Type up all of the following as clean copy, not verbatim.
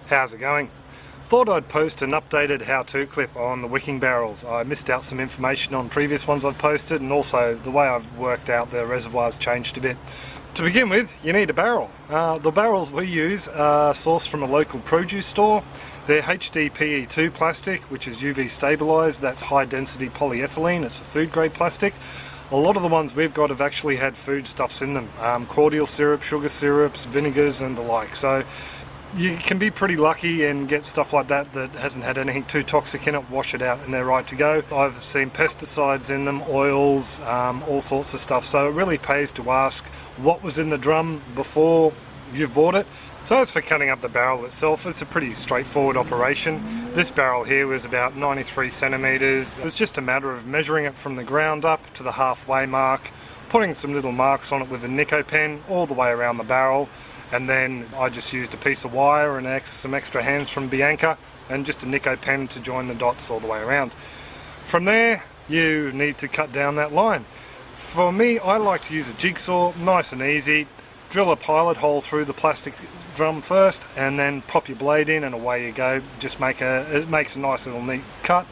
How's it going? Thought I'd post an updated how-to clip on the wicking barrels. I missed out some information on previous ones I've posted, and also the way I've worked out the reservoirs changed a bit. To begin with, you need a barrel. The barrels we use are sourced from a local produce store. They're HDPE2 plastic, which is UV stabilised. That's high density polyethylene. It's a food grade plastic. A lot of the ones we've got have actually had foodstuffs in them. Cordial syrup, sugar syrups, vinegars and the like. So you can be pretty lucky and get stuff like that that hasn't had anything too toxic in it, wash it out and they're right to go. I've seen pesticides in them, oils, all sorts of stuff. So it really pays to ask what was in the drum before you've bought it. So as for cutting up the barrel itself, it's a pretty straightforward operation. This barrel here was about 93 centimetres. It was just a matter of measuring it from the ground up to the halfway mark, putting some little marks on it with a Nico pen all the way around the barrel, and then I just used a piece of wire and some extra hands from Bianca and just a Nico pen to join the dots all the way around. From there you need to cut down that line. For me, I like to use a jigsaw, nice and easy. Drill a pilot hole through the plastic drum first and then pop your blade in and away you go. Just it makes a nice little neat cut.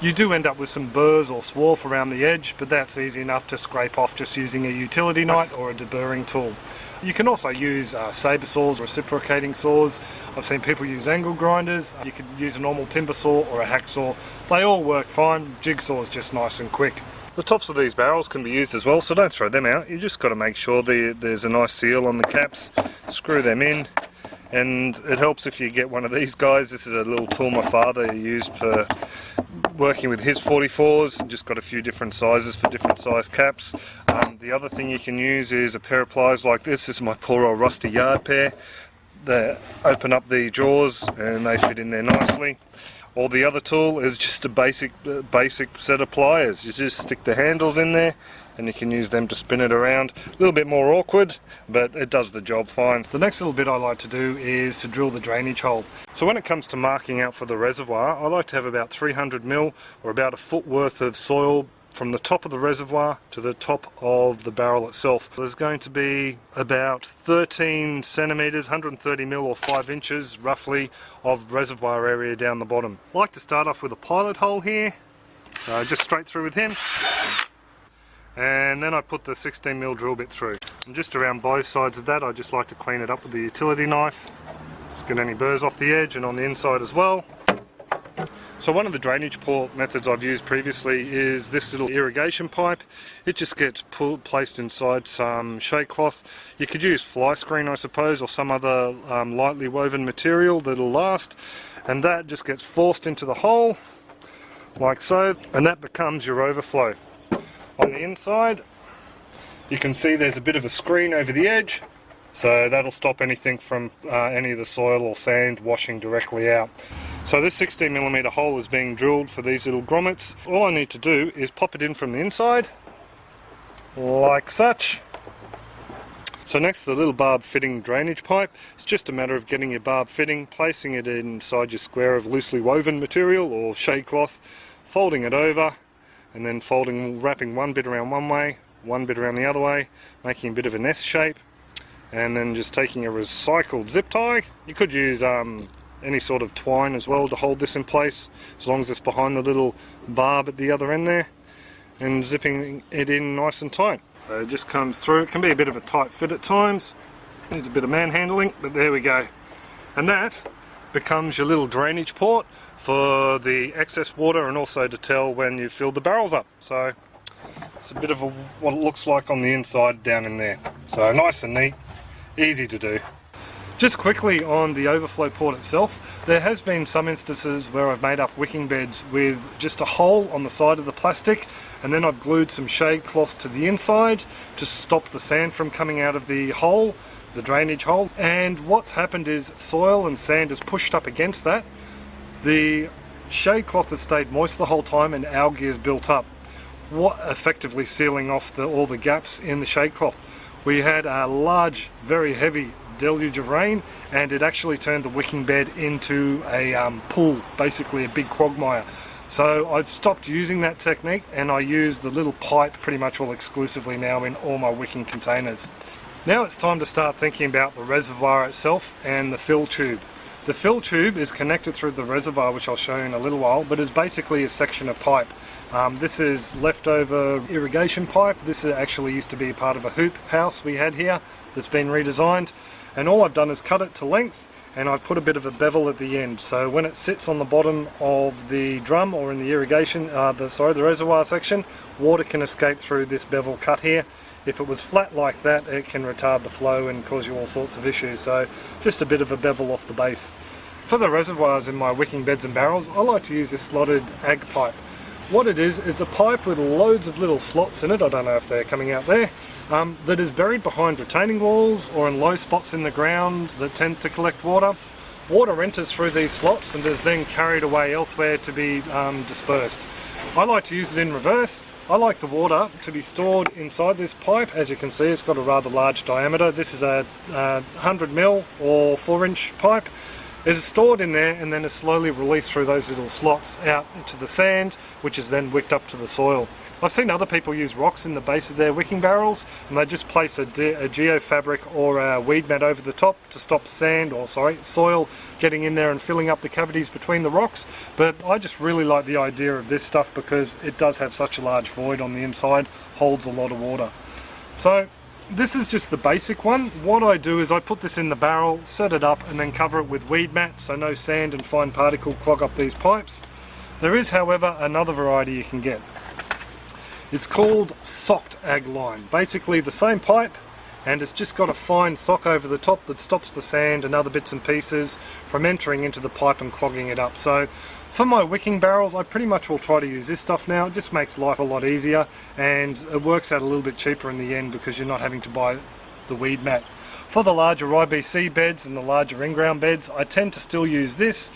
You do end up with some burrs or swarf around the edge, but that's easy enough to scrape off just using a utility knife or a deburring tool. You can also use saber saws, reciprocating saws. I've seen people use angle grinders. You could use a normal timber saw or a hacksaw. They all work fine. Jigsaw is just nice and quick. The tops of these barrels can be used as well, so don't throw them out. You just got to make sure there's a nice seal on the caps. Screw them in, and it helps if you get one of these guys. This is a little tool my father used for working with his 44s. Just got a few different sizes for different size caps. The other thing you can use is a pair of pliers like this. This is my poor old rusty yard pair. They open up the jaws and they fit in there nicely. Or the other tool is just a basic set of pliers. You just stick the handles in there and you can use them to spin it around. A little bit more awkward, but it does the job fine. The next little bit I like to do is to drill the drainage hole. So when it comes to marking out for the reservoir, I like to have about 300 mil or about a foot worth of soil from the top of the reservoir to the top of the barrel itself. There's going to be about 13 centimetres, 130 mil or 5 inches roughly of reservoir area down the bottom. I like to start off with a pilot hole here, so just straight through with him, and then I put the 16 mil drill bit through. And just around both sides of that I just like to clean it up with the utility knife, just get any burrs off the edge and on the inside as well. So one of the drainage port methods I've used previously is this little irrigation pipe. It just gets placed inside some shake cloth. You could use fly screen I suppose, or some other lightly woven material that'll last, and that just gets forced into the hole like so, and that becomes your overflow. On the inside you can see there's a bit of a screen over the edge, so that'll stop anything from any of the soil or sand washing directly out. So this 16mm hole is being drilled for these little grommets. All I need to do is pop it in from the inside, like such. So next to the little barb fitting drainage pipe, it's just a matter of getting your barb fitting, placing it inside your square of loosely woven material or shade cloth, folding it over, and then wrapping one bit around one way, one bit around the other way, making a bit of an S shape, and then just taking a recycled zip tie. You could use any sort of twine as well to hold this in place, as long as it's behind the little barb at the other end there, and zipping it in nice and tight. So it just comes through. It can be a bit of a tight fit at times. Needs a bit of manhandling, but there we go. And that becomes your little drainage port for the excess water, and also to tell when you've filled the barrels up. So it's a bit of what it looks like on the inside down in there. So nice and neat, easy to do. Just quickly on the overflow port itself, there has been some instances where I've made up wicking beds with just a hole on the side of the plastic, and then I've glued some shade cloth to the inside to stop the sand from coming out of the hole, the drainage hole. And what's happened is soil and sand has pushed up against that. The shade cloth has stayed moist the whole time and algae has built up, effectively sealing off all the gaps in the shade cloth. We had a large, very heavy deluge of rain, and it actually turned the wicking bed into a pool, basically a big quagmire. So I've stopped using that technique, and I use the little pipe pretty much all exclusively now in all my wicking containers. Now it's time to start thinking about the reservoir itself and the fill tube. The fill tube is connected through the reservoir, which I'll show you in a little while, but is basically a section of pipe. This is leftover irrigation pipe. This actually used to be part of a hoop house we had here that's been redesigned, and all I've done is cut it to length, and I've put a bit of a bevel at the end, so when it sits on the bottom of the drum or in the irrigation, the reservoir section, water can escape through this bevel cut here. If it was flat like that, it can retard the flow and cause you all sorts of issues, so just a bit of a bevel off the base. For the reservoirs in my wicking beds and barrels, I like to use this slotted ag pipe. What it is a pipe with loads of little slots in it, I don't know if they're coming out there, that is buried behind retaining walls or in low spots in the ground that tend to collect water. Water enters through these slots and is then carried away elsewhere to be dispersed. I like to use it in reverse. I like the water to be stored inside this pipe. As you can see, it's got a rather large diameter. This is a 100mm or 4-inch pipe. It is stored in there and then is slowly released through those little slots out into the sand, which is then wicked up to the soil. I've seen other people use rocks in the base of their wicking barrels, and they just place a geofabric or a weed mat over the top to stop soil getting in there and filling up the cavities between the rocks. But I just really like the idea of this stuff because it does have such a large void on the inside, holds a lot of water. So this is just the basic one. What I do is I put this in the barrel, set it up, and then cover it with weed mat so no sand and fine particle clog up these pipes. There is, however, another variety you can get. It's called socked ag line. Basically the same pipe, and it's just got a fine sock over the top that stops the sand and other bits and pieces from entering into the pipe and clogging it up. So for my wicking barrels, I pretty much will try to use this stuff now. It just makes life a lot easier, and it works out a little bit cheaper in the end because you're not having to buy the weed mat. For the larger IBC beds and the larger in-ground beds, I tend to still use this,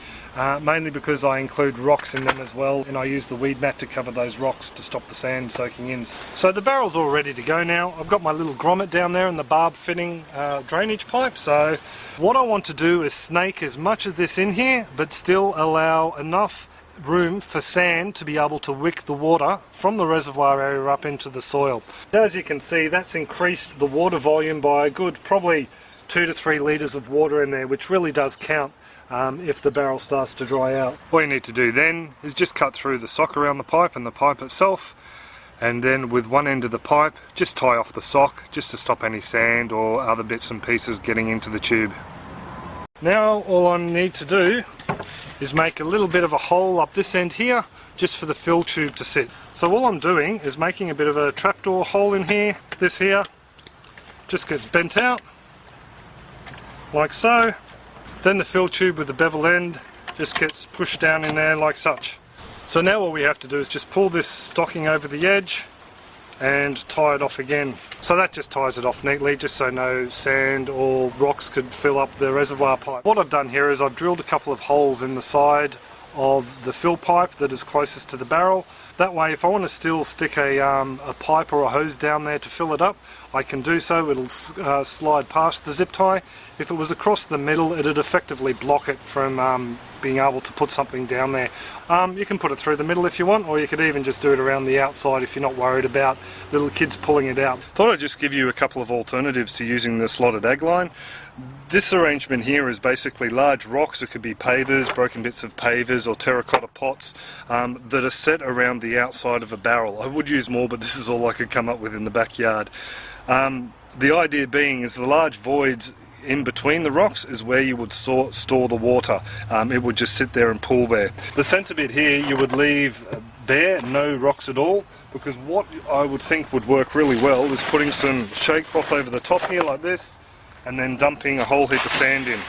mainly because I include rocks in them as well, and I use the weed mat to cover those rocks to stop the sand soaking in. So the barrel's all ready to go now. I've got my little grommet down there and the barb fitting drainage pipe. So what I want to do is snake as much of this in here, but still allow enough room for sand to be able to wick the water from the reservoir area up into the soil. As you can see, that's increased the water volume by a good probably 2 to 3 litres of water in there, which really does count if the barrel starts to dry out. All you need to do then is just cut through the sock around the pipe and the pipe itself, and then with one end of the pipe just tie off the sock just to stop any sand or other bits and pieces getting into the tube. Now all I need to do is make a little bit of a hole up this end here just for the fill tube to sit. So all I'm doing is making a bit of a trapdoor hole in here. This here just gets bent out like so. Then the fill tube with the bevel end just gets pushed down in there like such. So now all we have to do is just pull this stocking over the edge and tie it off again. So that just ties it off neatly, just so no sand or rocks could fill up the reservoir pipe. What I've done here is I've drilled a couple of holes in the side of the fill pipe that is closest to the barrel. That way, if I want to still stick a pipe or a hose down there to fill it up, I can do so. It'll slide past the zip tie. If it was across the middle, it'd effectively block it from being able to put something down there. You can put it through the middle if you want, or you could even just do it around the outside if you're not worried about little kids pulling it out. Thought I'd just give you a couple of alternatives to using the slotted ag line. This arrangement here is basically large rocks. It could be pavers, broken bits of pavers, or terracotta pots that are set around the outside of a barrel. I would use more, but this is all I could come up with in the backyard. The idea being is the large voids in between the rocks is where you would store the water. It would just sit there and pool there. The centre bit here you would leave bare, no rocks at all, because what I would think would work really well is putting some shake cloth over the top here like this, and then dumping a whole heap of sand in.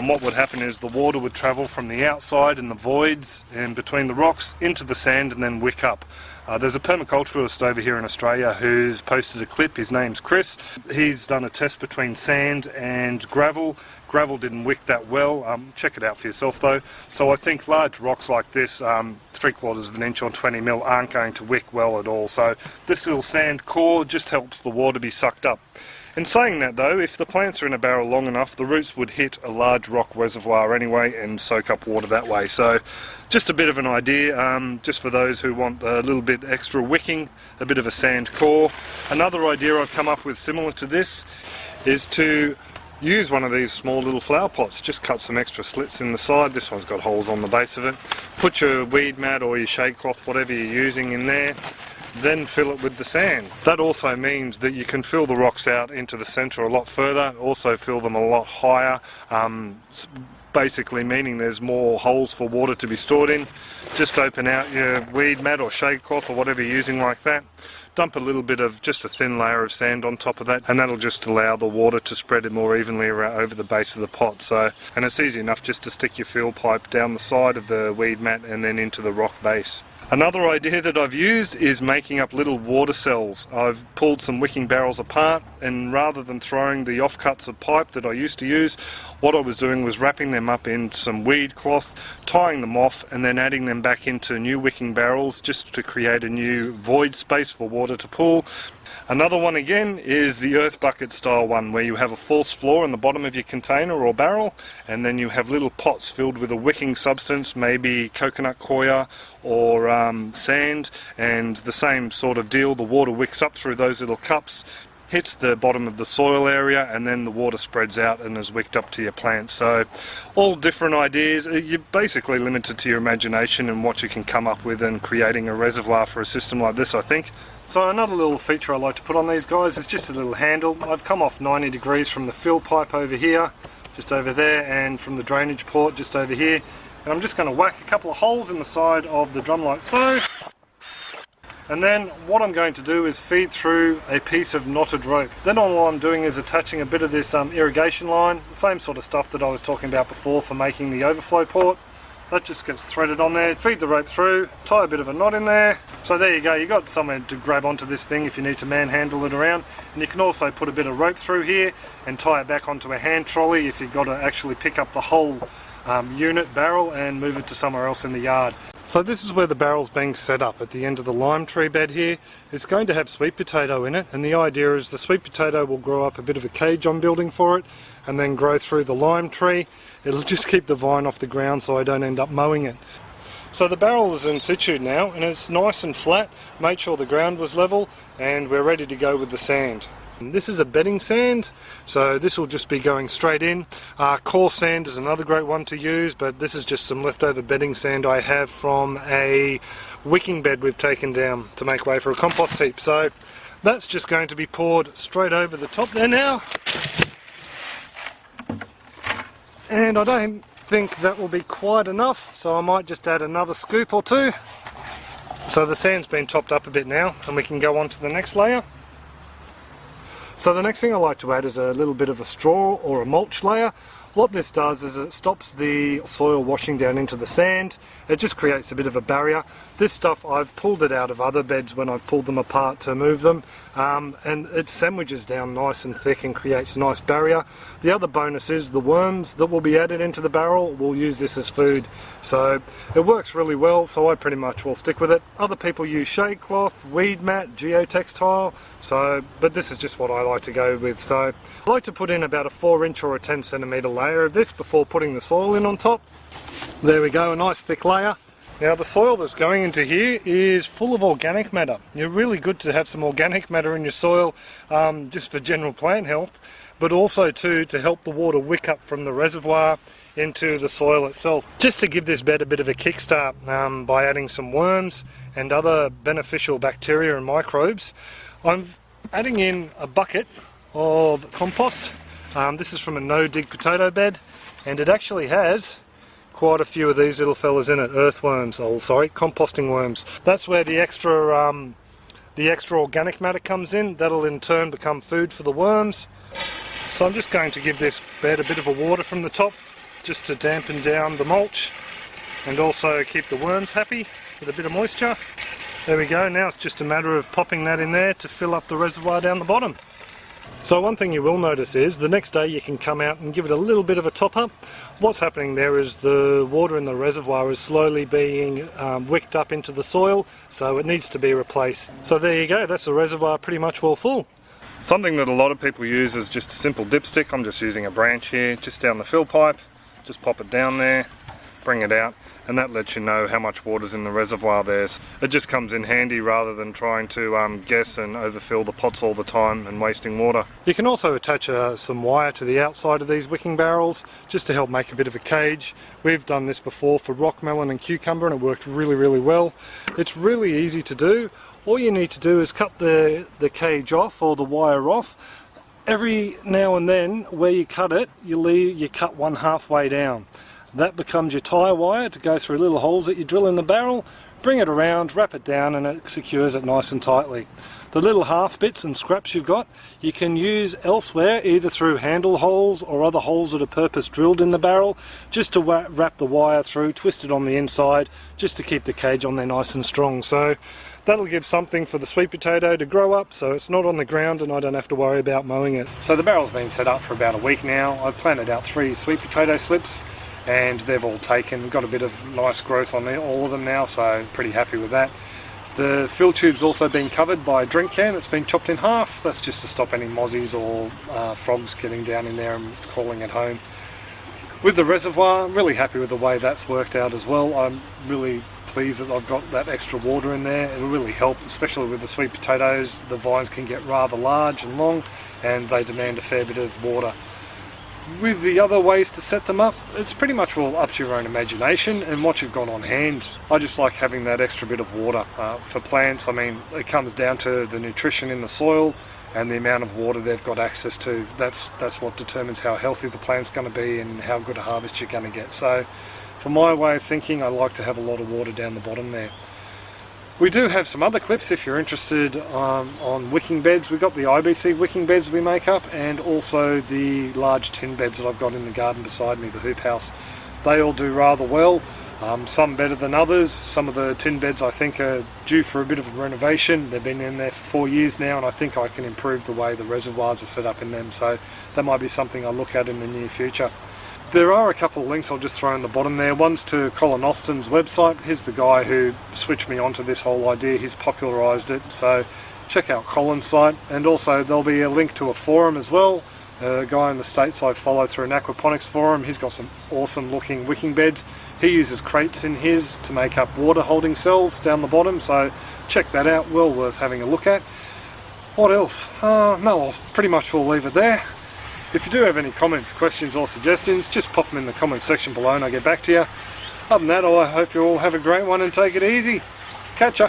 What would happen is the water would travel from the outside in the voids in between the rocks into the sand and then wick up. There's a permaculturalist over here in Australia who's posted a clip. His name's Chris. He's done a test between sand and gravel. Gravel didn't wick that well. Check it out for yourself though. So I think large rocks like this, 3/4 of an inch on 20mm, aren't going to wick well at all. So this little sand core just helps the water be sucked up. In saying that though, if the plants are in a barrel long enough, the roots would hit a large rock reservoir anyway and soak up water that way. So just a bit of an idea, just for those who want a little bit extra wicking, a bit of a sand core. Another idea I've come up with similar to this is to use one of these small little flower pots. Just cut some extra slits in the side. This one's got holes on the base of it. Put your weed mat or your shade cloth, whatever you're using, in there. Then fill it with the sand. That also means that you can fill the rocks out into the centre a lot further, also fill them a lot higher, basically meaning there's more holes for water to be stored in. Just open out your weed mat or shade cloth or whatever you're using like that. Dump a little bit of, just a thin layer of sand on top of that, and that'll just allow the water to spread it more evenly over the base of the pot. And it's easy enough just to stick your fill pipe down the side of the weed mat and then into the rock base. Another idea that I've used is making up little water cells. I've pulled some wicking barrels apart, and rather than throwing the offcuts of pipe that I used to use, what I was doing was wrapping them up in some weed cloth, tying them off, and then adding them back into new wicking barrels just to create a new void space for water to pool. Another one again is the earth bucket style one, where you have a false floor in the bottom of your container or barrel, and then you have little pots filled with a wicking substance, maybe coconut coir or sand, and the same sort of deal. The water wicks up through those little cups, hits the bottom of the soil area, and then the water spreads out and is wicked up to your plants. So all different ideas. You're basically limited to your imagination and what you can come up with in creating a reservoir for a system like this, I think. So another little feature I like to put on these guys is just a little handle. I've come off 90 degrees from the fill pipe over here, just over there, and from the drainage port just over here. And I'm just going to whack a couple of holes in the side of the drum like so. And then what I'm going to do is feed through a piece of knotted rope. Then all I'm doing is attaching a bit of this irrigation line, the same sort of stuff that I was talking about before for making the overflow port. That just gets threaded on there, feed the rope through, tie a bit of a knot in there. So there you go, you've got somewhere to grab onto this thing if you need to manhandle it around. And you can also put a bit of rope through here and tie it back onto a hand trolley if you've got to actually pick up the whole unit barrel and move it to somewhere else in the yard. So this is where the barrel's being set up at the end of the lime tree bed here. It's going to have sweet potato in it, and the idea is the sweet potato will grow up a bit of a cage I'm building for it and then grow through the lime tree. It'll just keep the vine off the ground so I don't end up mowing it. So the barrel is in situ now and it's nice and flat. Made sure the ground was level and we're ready to go with the sand. This is a bedding sand, so this will just be going straight in. Coarse sand is another great one to use, but this is just some leftover bedding sand I have from a wicking bed we've taken down to make way for a compost heap. So that's just going to be poured straight over the top there now. And I don't think that will be quite enough, so I might just add another scoop or two. So the sand's been topped up a bit now, and we can go on to the next layer. So the next thing I like to add is a little bit of a straw or a mulch layer. What this does is it stops the soil washing down into the sand. It just creates a bit of a barrier. This stuff, I've pulled it out of other beds when I've pulled them apart to move them, and it sandwiches down nice and thick and creates a nice barrier. The other bonus is the worms that will be added into the barrel will use this as food. So it works really well, so I pretty much will stick with it. Other people use shade cloth, weed mat, geotextile, but this is just what I like to go with. So I like to put in about a 4-inch or a 10-centimetre layer of this before putting the soil in on top. There we go, a nice thick layer. Now the soil that's going into here is full of organic matter. You're really good to have some organic matter in your soil just for general plant health, but also too to help the water wick up from the reservoir into the soil itself. Just to give this bed a bit of a kickstart by adding some worms and other beneficial bacteria and microbes, I'm adding in a bucket of compost. This is from a no-dig potato bed, and it actually has quite a few of these little fellas in it, composting worms. That's where the extra organic matter comes in. That'll in turn become food for the worms. So I'm just going to give this bed a bit of a water from the top just to dampen down the mulch and also keep the worms happy with a bit of moisture. There we go, now it's just a matter of popping that in there to fill up the reservoir down the bottom. So one thing you will notice is the next day you can come out and give it a little bit of a top up. What's happening there is the water in the reservoir is slowly being wicked up into the soil, so it needs to be replaced. So there you go, that's the reservoir pretty much well full. Something that a lot of people use is just a simple dipstick. I'm just using a branch here, just down the fill pipe. Just pop it down there, bring it out, and that lets you know how much water's in the reservoir there. So it just comes in handy rather than trying to guess and overfill the pots all the time and wasting water. You can also attach some wire to the outside of these wicking barrels just to help make a bit of a cage. We've done this before for rock melon and cucumber and it worked really well. It's really easy to do. All you need to do is cut the cage off or the wire off. Every now and then where you cut it, you cut one halfway down. That becomes your tie wire to go through little holes that you drill in the barrel, bring it around, wrap it down, and it secures it nice and tightly. The little half bits and scraps you've got, you can use elsewhere, either through handle holes or other holes that are purpose drilled in the barrel, just to wrap the wire through, twist it on the inside, just to keep the cage on there nice and strong. So that'll give something for the sweet potato to grow up, so it's not on the ground and I don't have to worry about mowing it. So the barrel's been set up for about a week now. I've planted out 3 sweet potato slips and they've all taken, got a bit of nice growth on all of them now, so pretty happy with that. The fill tube's also been covered by a drink can that's been chopped in half. That's just to stop any mozzies or frogs getting down in there and crawling at home. With the reservoir, I'm really happy with the way that's worked out as well. I'm really pleased that I've got that extra water in there. It'll really help, especially with the sweet potatoes. The vines can get rather large and long and they demand a fair bit of water. With the other ways to set them up, it's pretty much all up to your own imagination and what you've got on hand. I just like having that extra bit of water. For plants, I mean, it comes down to the nutrition in the soil and the amount of water they've got access to. That's what determines how healthy the plant's going to be and how good a harvest you're going to get. So for my way of thinking, I like to have a lot of water down the bottom there. We do have some other clips if you're interested on wicking beds. We've got the IBC wicking beds we make up and also the large tin beds that I've got in the garden beside me, the hoop house. They all do rather well, some better than others. Some of the tin beds I think are due for a bit of a renovation. They've been in there for 4 years now and I think I can improve the way the reservoirs are set up in them, so that might be something I'll look at in the near future. There are a couple of links I'll just throw in the bottom there. One's to Colin Austin's website. He's the guy who switched me onto this whole idea. He's popularised it, so check out Colin's site. And also there'll be a link to a forum as well. A guy in the States I follow through an aquaponics forum. He's got some awesome looking wicking beds. He uses crates in his to make up water holding cells down the bottom, so check that out. Well worth having a look at. What else? No, pretty much we'll leave it there. If you do have any comments, questions or suggestions, just pop them in the comments section below and I'll get back to you. Other than that, I hope you all have a great one and take it easy. Catch ya!